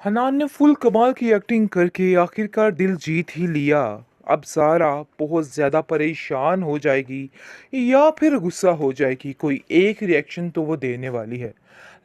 हनान ने फुल कमाल की एक्टिंग करके आखिरकार दिल जीत ही लिया। अब ज़ारा बहुत ज़्यादा परेशान हो जाएगी या फिर गुस्सा हो जाएगी, कोई एक रिएक्शन तो वो देने वाली है।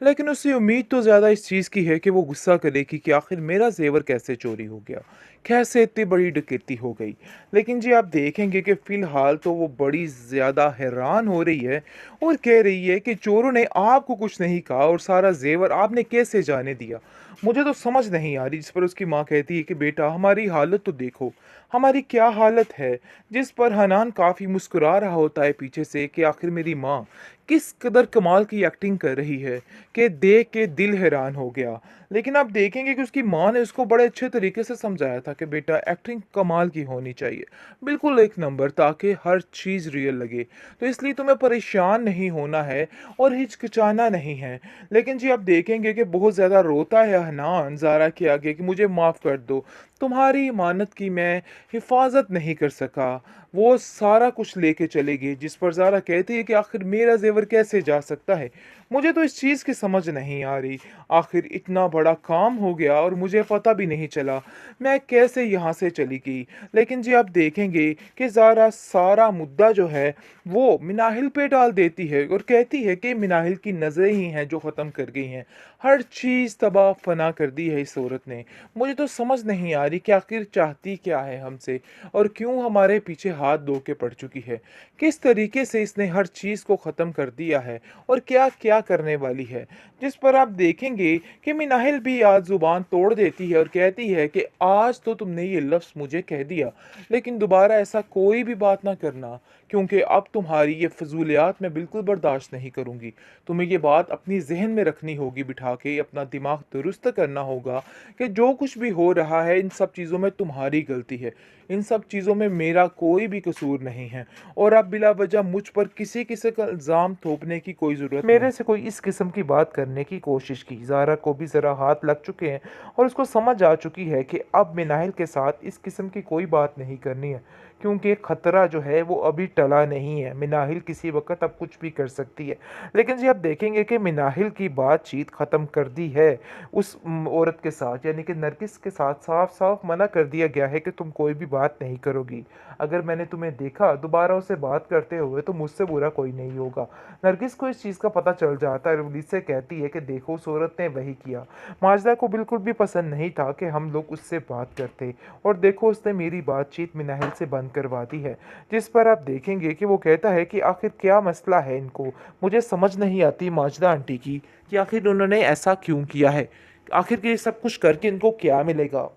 लेकिन उससे उम्मीद तो ज़्यादा इस चीज़ की है कि वो गुस्सा करेगी कि आखिर मेरा ज़ेवर कैसे चोरी हो गया, कैसे इतनी बड़ी डकैती हो गई। लेकिन जी आप देखेंगे कि फ़िलहाल तो वो बड़ी ज़्यादा हैरान हो रही है और कह रही है कि चोरों ने आपको कुछ नहीं कहा और सारा ज़ेवर आपने कैसे जाने दिया। मुझे तो समझ नहीं आ रही। जिस पर उसकी माँ कहती है कि बेटा हमारी हालत तो देखो, हमारी क्या हालत है। जिस पर हनान काफ़ी मुस्कुरा रहा होता है पीछे से कि आखिर मेरी माँ किस कदर कमाल की एक्टिंग कर रही है कि देख के दिल हैरान हो गया। लेकिन आप देखेंगे कि उसकी माँ ने उसको बड़े अच्छे तरीके से समझाया था कि बेटा एक्टिंग कमाल की होनी चाहिए, बिल्कुल एक नंबर, ताकि हर चीज़ रियल लगे। तो इसलिए तुम्हें परेशान नहीं होना है और हिचकिचाना नहीं है। लेकिन जी आप देखेंगे कि बहुत ज़्यादा रोता है हनान ज़ारा के आगे कि मुझे माफ़ कर दो, तुम्हारी अमानत की मैं हिफाजत नहीं कर सका। वो सारा कुछ लेके चले गए। जिस पर ज़ारा कहती है कि आखिर मेरा ज़ेवर कैसे जा सकता है। मुझे तो इस चीज़ की समझ नहीं आ रही। आखिर इतना बड़ा काम हो गया और मुझे पता भी नहीं चला मैं कैसे यहाँ से चली गई। लेकिन जी आप देखेंगे कि ज़ारा सारा मुद्दा जो है वो मिनाहिल पे डाल देती है और कहती है कि मिनाहिल की नज़रें ही हैं जो ख़त्म कर गई हैं। हर चीज़ तबाह फना कर दी है इस औरत ने। मुझे तो समझ नहीं आ रही कि आखिर चाहती क्या है हमसे और क्यों हमारे पीछे हाथ धो के पड़ चुकी है। किस तरीके से इसने हर चीज़ को ख़त्म कर दिया है और क्या क्या करने वाली है। जिस पर आप देखेंगे कि मिनाहिल भी आज ज़ुबान तोड़ देती है और कहती है कि आज तो तुमने ये लफ्ज़ मुझे कह दिया, लेकिन दोबारा ऐसा कोई भी बात ना करना, क्योंकि अब तुम्हारी ये फ़ज़ूलियात मैं बिल्कुल बर्दाश्त नहीं करूँगी। तुम्हें ये बात अपनी ज़हन में रखनी होगी, बिठा के अपना दिमाग दुरुस्त करना होगा कि जो कुछ भी हो रहा है इन सब चीज़ों में तुम्हारी गलती है। इन सब चीज़ों में मेरा कोई भी कसूर नहीं है और अब बिला वजह मुझ पर किसी किसी का इल्ज़ाम थोपने की कोई ज़रूरत नहीं। मेरे से कोई इस किस्म की बात करने की कोशिश की। ज़ारा को भी ज़रा हाथ लग चुके हैं और उसको समझ आ चुकी है कि अब मिनाहिल के साथ इस किस्म की कोई बात नहीं करनी है, क्योंकि ख़तरा जो है वो अभी टला नहीं है। मिनाहिल किसी वक़्त अब कुछ भी कर सकती है। लेकिन जी आप देखेंगे कि मिनाहिल की बातचीत ख़त्म कर दी है उस औरत के साथ, यानी कि नरगिस के साथ साफ-साफ मना कर दिया गया है कि तुम कोई भी बात नहीं करोगी। अगर मैंने तुम्हें देखा दोबारा उससे बात करते हुए तो मुझसे बुरा कोई नहीं होगा। नरगिस को इस चीज़ का पता चल जाता है और पुलिस से कहती है कि देखो उस औरत ने वही किया। माजदा को बिल्कुल भी पसंद नहीं था कि हम लोग उससे बात करते और देखो उसने मेरी बातचीत मिनाहिल से बंद करवा दी है। जिस पर आप देखेंगे कि वो कहता है कि आखिर क्या मसला है इनको। मुझे समझ नहीं आती माजदा आंटी की कि आखिर उन्होंने ऐसा क्यों किया है। आखिर ये सब कुछ करके इनको क्या मिलेगा।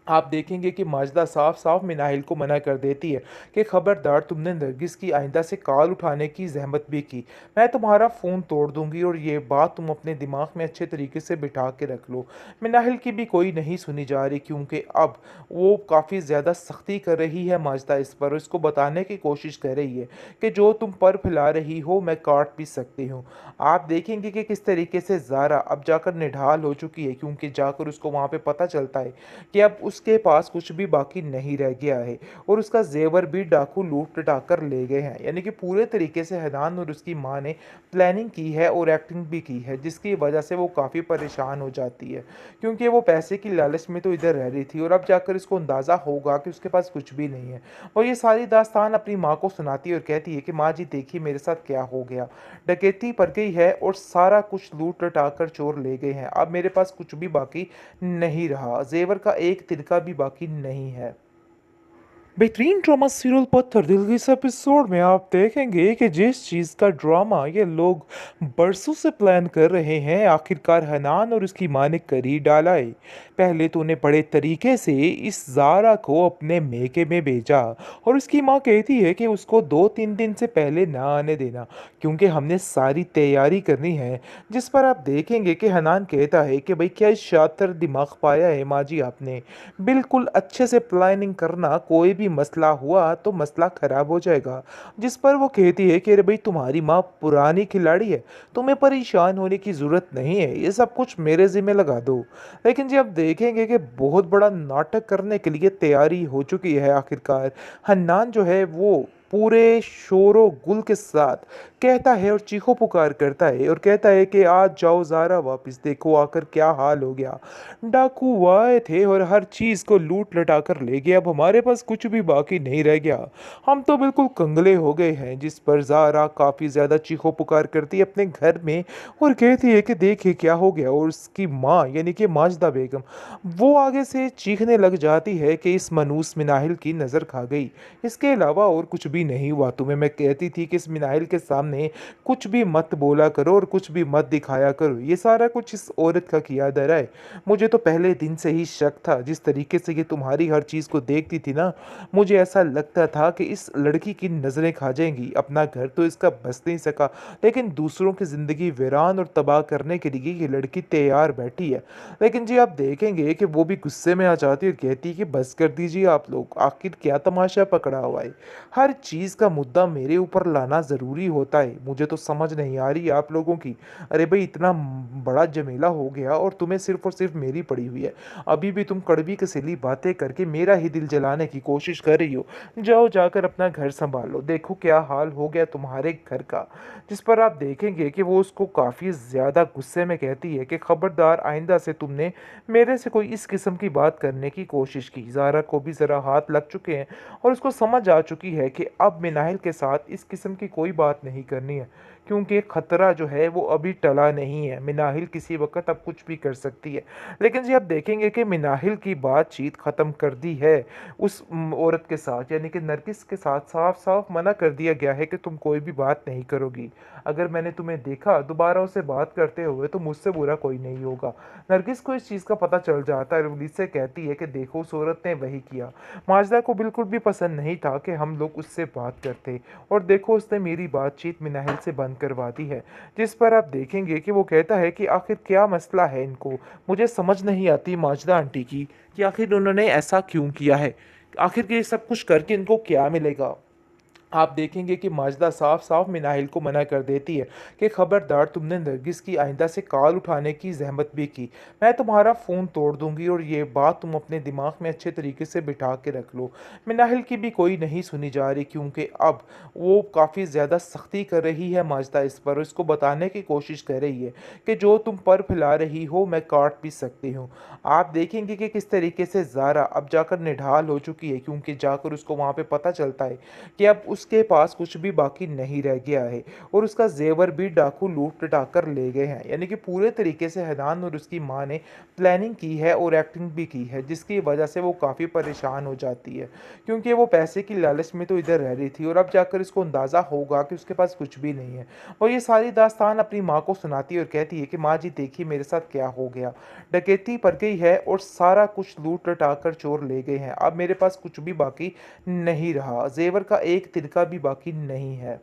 आप देखेंगे कि माजदा साफ-साफ मिनाहिल को मना कर देती है कि खबरदार, तुमने नरगिस की आइंदा से कॉल उठाने की ज़हमत भी की, मैं तुम्हारा फ़ोन तोड़ दूँगी और ये बात तुम अपने दिमाग में अच्छे तरीके से बिठा के रख लो। मिनाहिल की भी कोई नहीं सुनी जा रही, क्योंकि अब वो काफ़ी ज़्यादा सख्ती कर रही है माजदा इस पर और इसको बताने की कोशिश कर रही है कि जो तुम पर फैला रही हो मैं काट भी सकती हूँ। आप देखेंगे कि किस तरीके से ज़ारा अब जाकर निढाल हो चुकी है, क्योंकि जाकर उसको वहाँ पे पता चलता है कि अब उसके पास कुछ भी बाकी नहीं रह गया है और उसका ज़ेवर भी डाकू लूट लटा कर ले गए हैं। यानी कि पूरे तरीके से हनान और उसकी माँ ने प्लानिंग की है और एक्टिंग भी की है, जिसकी वजह से वो काफ़ी परेशान हो जाती है, क्योंकि वो पैसे की लालच में तो इधर रह रही थी और अब जाकर इसको अंदाज़ा होगा कि उसके पास कुछ भी नहीं है। और ये सारी दास्तान अपनी माँ को सुनाती है और कहती है कि माँ जी देखिए मेरे साथ क्या हो गया, डकैती पड़ गई है और सारा कुछ लूट लटा कर चोर ले गए हैं। अब मेरे पास कुछ भी बाकी नहीं रहा, ज़ेवर का एक तिनका भी बाकी नहीं है। बेहतरीन ड्रामा सीरियल पत्थर दिल के इस एपिसोड में आप देखेंगे कि जिस चीज़ का ड्रामा ये लोग बरसों से प्लान कर रहे हैं, आखिरकार हनान और उसकी माँ ने कर ही डाला है। पहले तो उन्हें बड़े तरीके से इस ज़ारा को अपने मेके में भेजा और उसकी माँ कहती है कि उसको 2-3 दिन से पहले ना आने देना, क्योंकि हमने सारी तैयारी करनी है। जिस पर आप देखेंगे कि हनान कहता है कि भाई क्या शातिर दिमाग पाया है माँ जी आपने, बिल्कुल अच्छे से प्लानिंग करना, कोई भी मसला हुआ तो मसला खराब हो जाएगा। जिस पर वो कहती है कि अरे भाई तुम्हारी माँ पुरानी खिलाड़ी है, तुम्हें परेशान होने की ज़रूरत नहीं है, ये सब कुछ मेरे ज़िम्मे लगा दो। लेकिन जी आप देखेंगे कि बहुत बड़ा नाटक करने के लिए तैयारी हो चुकी है आखिरकार। हन्नान जो है वो पूरे शोरो गुल के साथ कहता है और चीखों पुकार करता है और कहता है कि आज जाओ ज़ारा, वापस देखो आकर क्या हाल हो गया। डाकू वो आए थे और हर चीज़ को लूट लटा कर ले गए, अब हमारे पास कुछ भी बाकी नहीं रह गया। हम तो बिल्कुल कंगले हो गए हैं। जिस पर ज़ारा काफ़ी ज़्यादा चीखों पुकार करती है अपने घर में और कहती है कि देखिए क्या हो गया। और उसकी माँ यानी कि माजदा बेगम वो आगे से चीखने लग जाती है कि इस मनूस मिनाहिल की नज़र खा गई, इसके अलावा और कुछ भी नहीं हुआ। तुम्हें मैं कहती थी कि इस मिनाहिल के सामने कुछ भी मत बोला करो और कुछ भी मत दिखाया करो, ये सारा कुछ इस औरत का किया धरा है। मुझे तो पहले दिन से ही शक था, जिस तरीके से ये तुम्हारी हर चीज़ को देखती थी ना, मुझे ऐसा लगता था कि इस लड़की की नज़रें खा जाएंगी। अपना घर तो इसका बस नहीं सका, लेकिन दूसरों की ज़िंदगी वीरान और तबाह करने के लिए ये लड़की तैयार बैठी है। लेकिन जी आप देखेंगे कि वो भी गुस्से में आ जाती है और कहती है कि बस कर दीजिए आप लोग, आखिर क्या तमाशा पकड़ा हुआ है। हर चीज़ का मुद्दा मेरे ऊपर लाना ज़रूरी होता है, मुझे तो समझ नहीं आ रही आप लोगों की। अरे भाई इतना बड़ा झमेला हो गया और तुम्हें सिर्फ और सिर्फ मेरी पड़ी हुई है। अभी भी तुम कड़वी कसीली बातें करके मेरा ही दिल जलाने की कोशिश कर रही हो। जाओ जाकर अपना घर संभालो, देखो क्या हाल हो गया तुम्हारे घर का। जिस पर आप देखेंगे कि वो उसको काफ़ी ज़्यादा गुस्से में कहती है कि खबरदार आइंदा से तुमने मेरे से कोई इस किस्म की बात करने की कोशिश की। ज़ारा को भी ज़रा हाथ लग चुके हैं और उसको समझ आ चुकी है कि अब मिनाहिल के साथ इस किस्म की कोई बात नहीं करनी है, क्योंकि खतरा जो है वो अभी टला नहीं है। मिनाहिल किसी वक्त अब कुछ भी कर सकती है। लेकिन जी आप देखेंगे कि मिनाहिल की बातचीत ख़त्म कर दी है उस औरत के साथ, यानी कि नरगिस के साथ साफ साफ मना कर दिया गया है कि तुम कोई भी बात नहीं करोगी। अगर मैंने तुम्हें देखा दोबारा उससे बात करते हुए तो मुझसे बुरा कोई नहीं होगा। नरगिस को इस चीज़ का पता चल जाता है और पुलिस से कहती है कि देखो उस औरत ने वही किया। माजदा को बिल्कुल भी पसंद नहीं था कि हम लोग उससे बात करते, और देखो उसने मेरी बातचीत मिनाहिल से बंद करवा दी है। जिस पर आप देखेंगे कि वो कहता है कि आखिर क्या मसला है इनको, मुझे समझ नहीं आती माजदा आंटी की कि आखिर उन्होंने ऐसा क्यों किया है, आखिर ये सब कुछ करके इनको क्या मिलेगा। आप देखेंगे कि माजदा साफ साफ मिनाहिल को मना कर देती है कि खबरदार तुमने नरगिस की आइंदा से कॉल उठाने की जहमत भी की, मैं तुम्हारा फ़ोन तोड़ दूंगी, और ये बात तुम अपने दिमाग में अच्छे तरीके से बिठा के रख लो। मिनाहिल की भी कोई नहीं सुनी जा रही, क्योंकि अब वो काफ़ी ज़्यादा सख्ती कर रही है माजदा इस पर, उसको बताने की कोशिश कर रही है कि जो तुम पर फैला रही हो मैं काट भी सकती हूँ। आप देखेंगे कि किस तरीके से ज़ारा अब जाकर निढाल हो चुकी है, क्योंकि जाकर उसको वहाँ पे पता चलता है कि अब उसके पास कुछ भी बाकी नहीं रह गया है और उसका जेवर भी डाकू लूट लटा कर ले गए हैं। यानी कि पूरे तरीके से हनान और उसकी माँ ने प्लानिंग की है और एक्टिंग भी की है, जिसकी वजह से वो काफ़ी परेशान हो जाती है, क्योंकि वो पैसे की लालच में तो इधर रह रही थी और अब जाकर इसको अंदाज़ा होगा कि उसके पास कुछ भी नहीं है। और ये सारी दास्तान अपनी माँ को सुनाती है और कहती है कि माँ जी देखिए मेरे साथ क्या हो गया, डकैती पड़ गई है और सारा कुछ लूट लटा कर चोर ले गए हैं, अब मेरे पास कुछ भी बाकी नहीं रहा, जेवर का एक तिनका भी बाकी नहीं है।